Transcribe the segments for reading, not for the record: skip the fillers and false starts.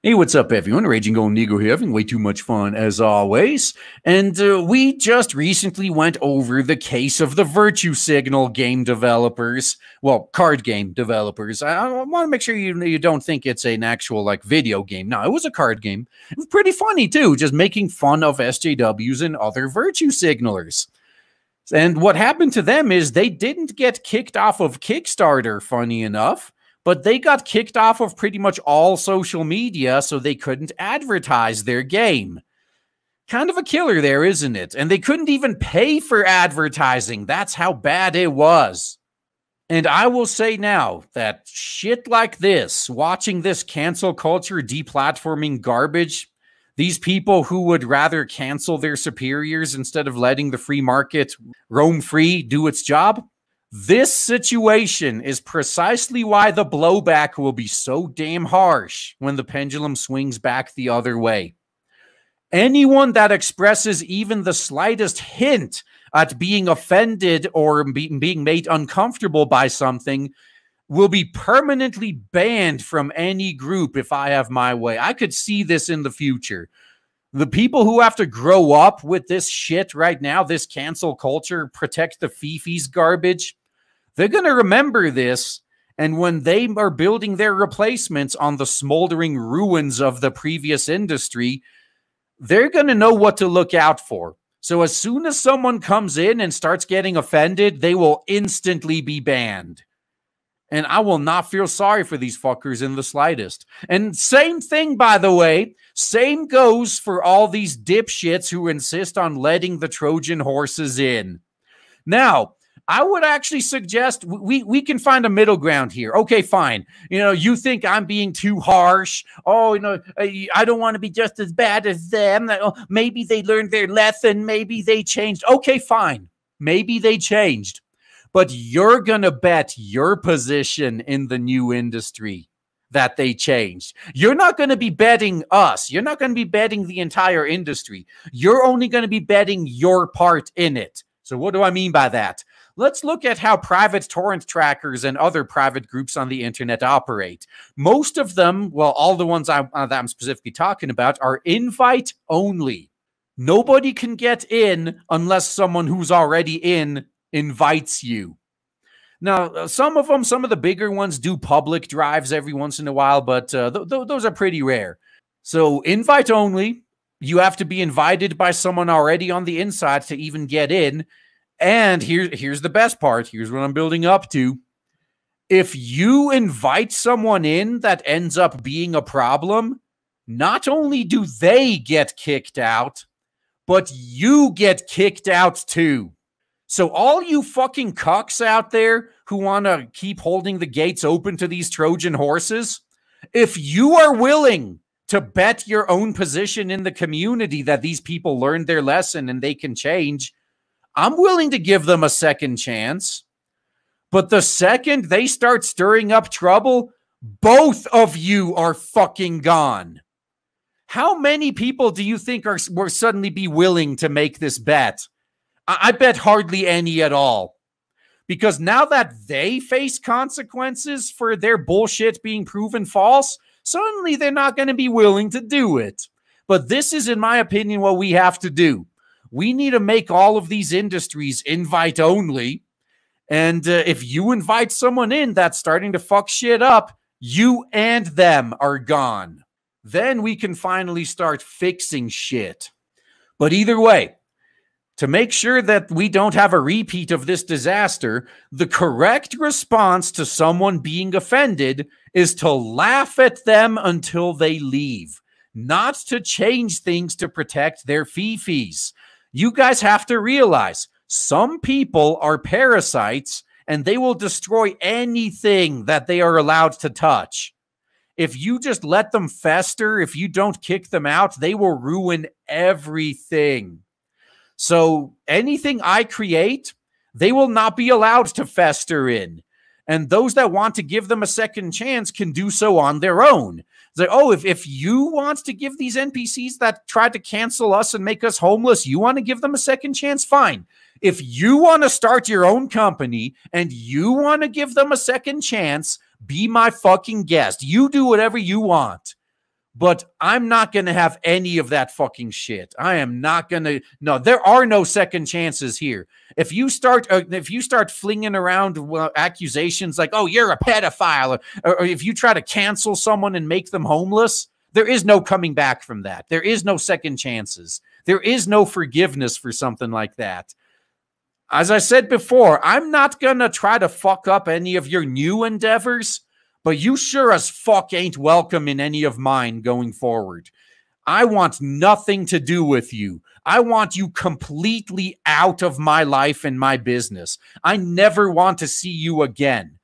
Hey, what's up, everyone? Raging Gold Negro here, having way too much fun as always. And we just recently went over the case of the Virtue Signal game developers. Well, card game developers. I want to make sure you don't think it's an actual, like, video game. No, it was a card game. It was pretty funny, too, just making fun of SJWs and other Virtue Signalers. And what happened to them is they didn't get kicked off of Kickstarter, funny enough. But they got kicked off of pretty much all social media, so they couldn't advertise their game. Kind of a killer there, isn't it? And they couldn't even pay for advertising. That's how bad it was. And I will say now that shit like this, watching this cancel culture deplatforming garbage, these people who would rather cancel their superiors instead of letting the free market roam free, do its job, this situation is precisely why the blowback will be so damn harsh when the pendulum swings back the other way. Anyone that expresses even the slightest hint at being offended or being made uncomfortable by something will be permanently banned from any group if I have my way. I could see this in the future. The people who have to grow up with this shit right now, this cancel culture, protect the fifis garbage, they're going to remember this, and when they are building their replacements on the smoldering ruins of the previous industry, they're going to know what to look out for. So as soon as someone comes in and starts getting offended, they will instantly be banned. And I will not feel sorry for these fuckers in the slightest. And same thing, by the way, same goes for all these dipshits who insist on letting the Trojan horses in. Now, I would actually suggest we can find a middle ground here. Okay, fine. You know, you think I'm being too harsh. Oh, you know, I don't want to be just as bad as them. Maybe they learned their lesson. Maybe they changed. Okay, fine. Maybe they changed. But you're going to bet your position in the new industry that they changed. You're not going to be betting us. You're not going to be betting the entire industry. You're only going to be betting your part in it. So what do I mean by that? Let's look at how private torrent trackers and other private groups on the internet operate. Most of them, well, all the ones that I'm specifically talking about, are invite only. Nobody can get in unless someone who's already in invites you. Now, some of the bigger ones do public drives every once in a while, but those are pretty rare. So invite only, you have to be invited by someone already on the inside to even get in. And here's the best part. Here's what I'm building up to. If you invite someone in that ends up being a problem, not only do they get kicked out, but you get kicked out too. So all you fucking cucks out there who want to keep holding the gates open to these Trojan horses, if you are willing to bet your own position in the community that these people learned their lesson and they can change, I'm willing to give them a second chance. But the second they start stirring up trouble, both of you are fucking gone. How many people do you think will suddenly be willing to make this bet? I bet hardly any at all. Because now that they face consequences for their bullshit being proven false, suddenly they're not going to be willing to do it. But this is, in my opinion, what we have to do. We need to make all of these industries invite only. And if you invite someone in that's starting to fuck shit up, you and them are gone. Then we can finally start fixing shit. But either way, to make sure that we don't have a repeat of this disaster, the correct response to someone being offended is to laugh at them until they leave, not to change things to protect their fifis. You guys have to realize some people are parasites and they will destroy anything that they are allowed to touch. If you just let them fester, if you don't kick them out, they will ruin everything. So anything I create, they will not be allowed to fester in. And those that want to give them a second chance can do so on their own. It's like, oh, if you want to give these NPCs that tried to cancel us and make us homeless, you want to give them a second chance? Fine. If you want to start your own company and you want to give them a second chance, be my fucking guest. You do whatever you want. But I'm not going to have any of that fucking shit. I am not going to. No, there are no second chances here. If you start flinging around accusations like, "Oh, you're a pedophile," or if you try to cancel someone and make them homeless, there is no coming back from that. There is no second chances. There is no forgiveness for something like that. As I said before, I'm not going to try to fuck up any of your new endeavors, but you sure as fuck ain't welcome in any of mine going forward. I want nothing to do with you. I want you completely out of my life and my business. I never want to see you again.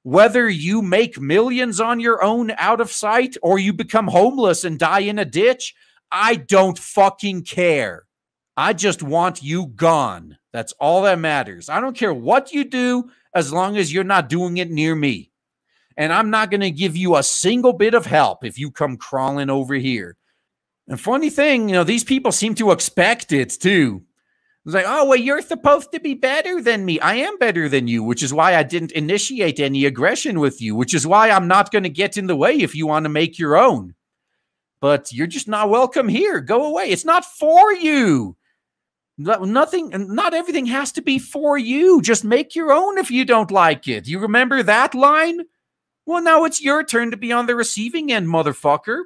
Whether you make millions on your own out of sight or you become homeless and die in a ditch, I don't fucking care. I just want you gone. That's all that matters. I don't care what you do as long as you're not doing it near me. And I'm not going to give you a single bit of help if you come crawling over here. And funny thing, these people seem to expect it too. It's like, oh, well, you're supposed to be better than me. I am better than you, which is why I didn't initiate any aggression with you, which is why I'm not going to get in the way if you want to make your own. But you're just not welcome here. Go away. It's not for you. Not everything has to be for you. Just make your own if you don't like it. You remember that line? Well, now it's your turn to be on the receiving end, motherfucker.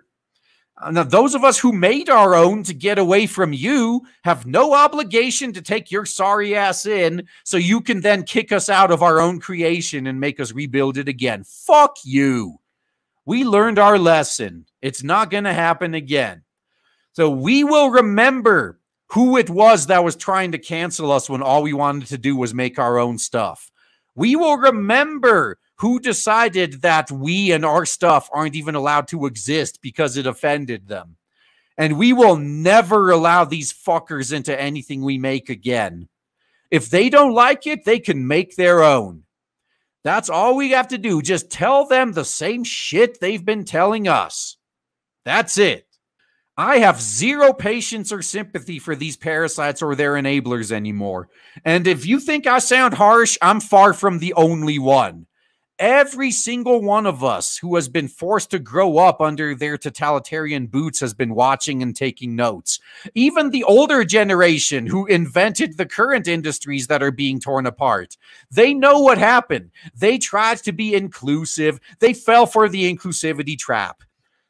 Now, those of us who made our own to get away from you have no obligation to take your sorry ass in so you can then kick us out of our own creation and make us rebuild it again. Fuck you. We learned our lesson. It's not going to happen again. So we will remember who it was that was trying to cancel us when all we wanted to do was make our own stuff. We will remember who decided that we and our stuff aren't even allowed to exist because it offended them. And we will never allow these fuckers into anything we make again. If they don't like it, they can make their own. That's all we have to do. Just tell them the same shit they've been telling us. That's it. I have zero patience or sympathy for these parasites or their enablers anymore. And if you think I sound harsh, I'm far from the only one. Every single one of us who has been forced to grow up under their totalitarian boots has been watching and taking notes. Even the older generation who invented the current industries that are being torn apart. They know what happened. They tried to be inclusive. They fell for the inclusivity trap.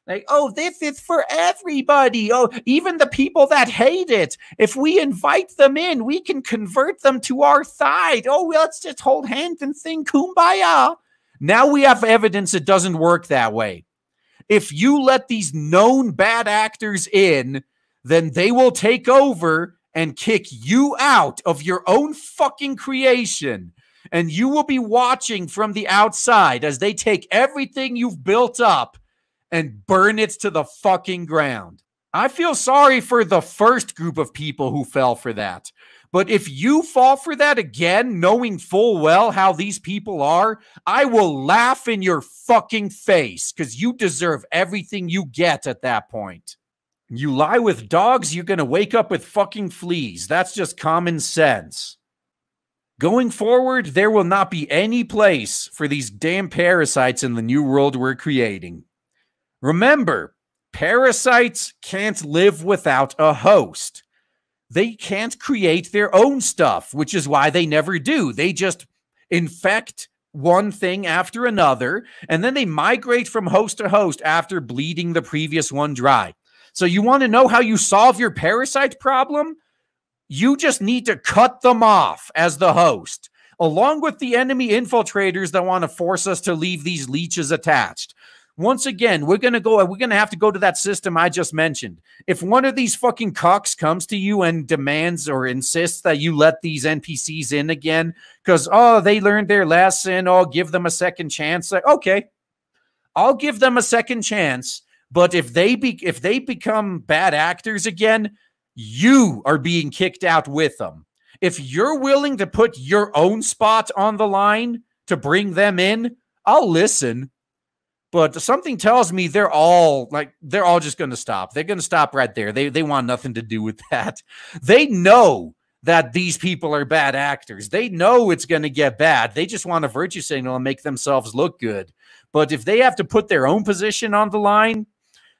Like, oh, this is for everybody. Oh, even the people that hate it. If we invite them in, we can convert them to our side. Oh, well, let's just hold hands and sing Kumbaya. Now we have evidence it doesn't work that way. If you let these known bad actors in, then they will take over and kick you out of your own fucking creation. And you will be watching from the outside as they take everything you've built up and burn it to the fucking ground. I feel sorry for the first group of people who fell for that. But if you fall for that again, knowing full well how these people are, I will laugh in your fucking face because you deserve everything you get at that point. You lie with dogs, you're going to wake up with fucking fleas. That's just common sense. Going forward, there will not be any place for these damn parasites in the new world we're creating. Remember, parasites can't live without a host. They can't create their own stuff, which is why they never do. They just infect one thing after another, and then they migrate from host to host after bleeding the previous one dry. So you want to know how you solve your parasite problem? You just need to cut them off as the host, along with the enemy infiltrators that want to force us to leave these leeches attached. Once again, we're going to have to go to that system I just mentioned. If one of these fucking cucks comes to you and demands or insists that you let these NPCs in again because, oh, they learned their lesson, oh, give them a second chance. Like, okay, I'll give them a second chance. But if they become bad actors again, you are being kicked out with them. If you're willing to put your own spot on the line to bring them in, I'll listen. But something tells me they're all just going to stop. They're going to stop right there. They want nothing to do with that. They know that these people are bad actors. They know it's going to get bad. They just want a virtue signal and make themselves look good. But if they have to put their own position on the line,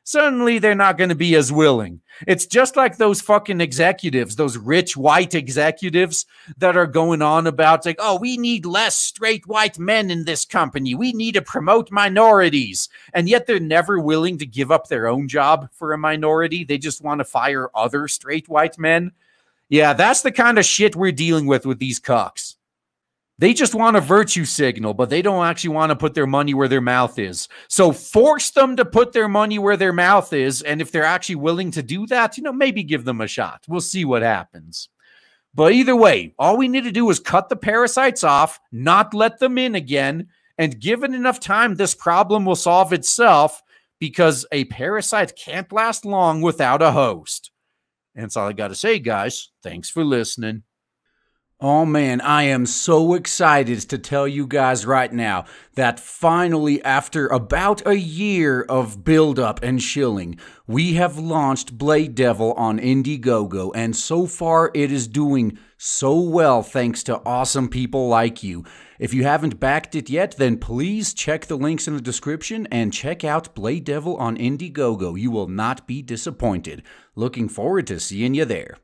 suddenly they're not going to be as willing. It's just like those fucking executives, those rich white executives that are going on about like, oh, we need less straight white men in this company. We need to promote minorities. And yet they're never willing to give up their own job for a minority. They just want to fire other straight white men. Yeah, that's the kind of shit we're dealing with these cucks. They just want a virtue signal, but they don't actually want to put their money where their mouth is. So force them to put their money where their mouth is. And if they're actually willing to do that, maybe give them a shot. We'll see what happens. But either way, all we need to do is cut the parasites off, not let them in again, and given enough time, this problem will solve itself because a parasite can't last long without a host. And that's all I got to say, guys. Thanks for listening. Oh man, I am so excited to tell you guys right now that finally, after about a year of build-up and shilling, we have launched Blade Devil on Indiegogo, and so far it is doing so well thanks to awesome people like you. If you haven't backed it yet, then please check the links in the description and check out Blade Devil on Indiegogo. You will not be disappointed. Looking forward to seeing you there.